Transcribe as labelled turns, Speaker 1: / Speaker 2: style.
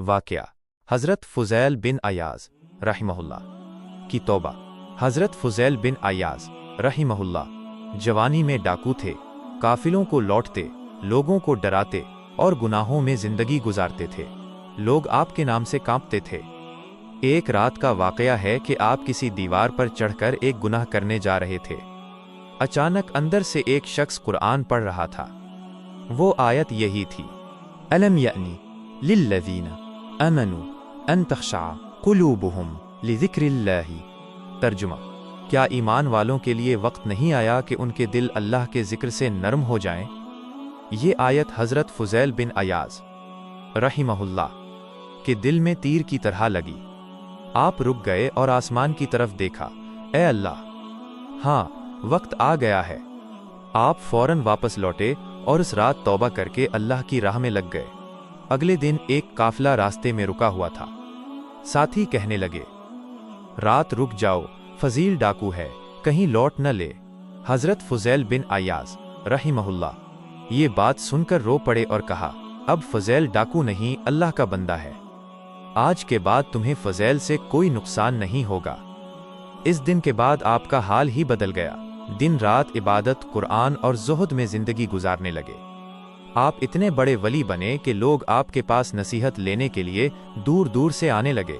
Speaker 1: واقعہ حضرت فضیل بن عیاض رحمہ اللہ کی توبہ۔ حضرت فضیل بن عیاض رحمہ اللہ جوانی میں ڈاکو تھے، قافلوں کو لوٹتے، لوگوں کو ڈراتے اور گناہوں میں زندگی گزارتے تھے۔ لوگ آپ کے نام سے کانپتے تھے۔ ایک رات کا واقعہ ہے کہ آپ کسی دیوار پر چڑھ کر ایک گناہ کرنے جا رہے تھے۔ اچانک اندر سے ایک شخص قرآن پڑھ رہا تھا۔ وہ آیت یہی تھی: الم یعنی للذین آمنوا ان تخشع قلوبہم لذکر اللہ۔ ترجمہ: کیا ایمان والوں کے لیے وقت نہیں آیا کہ ان کے دل اللہ کے ذکر سے نرم ہو جائیں؟ یہ آیت حضرت فضیل بن عیاض رحمہ اللہ کے دل میں تیر کی طرح لگی۔ آپ رک گئے اور آسمان کی طرف دیکھا۔ اے اللہ، ہاں، وقت آ گیا ہے۔ آپ فوراً واپس لوٹے اور اس رات توبہ کر کے اللہ کی راہ میں لگ گئے۔ اگلے دن ایک قافلہ راستے میں رکا ہوا تھا۔ ساتھی کہنے لگے، رات رک جاؤ، فضیل ڈاکو ہے، کہیں لوٹ نہ لے۔ حضرت فضیل بن عیاض رحمہ اللہ یہ بات سن کر رو پڑے اور کہا، اب فضیل ڈاکو نہیں، اللہ کا بندہ ہے۔ آج کے بعد تمہیں فضیل سے کوئی نقصان نہیں ہوگا۔ اس دن کے بعد آپ کا حال ہی بدل گیا۔ دن رات عبادت، قرآن اور زہد میں زندگی گزارنے لگے۔ آپ اتنے بڑے ولی بنے کہ لوگ آپ کے پاس نصیحت لینے کے لیے دور دور سے آنے لگے۔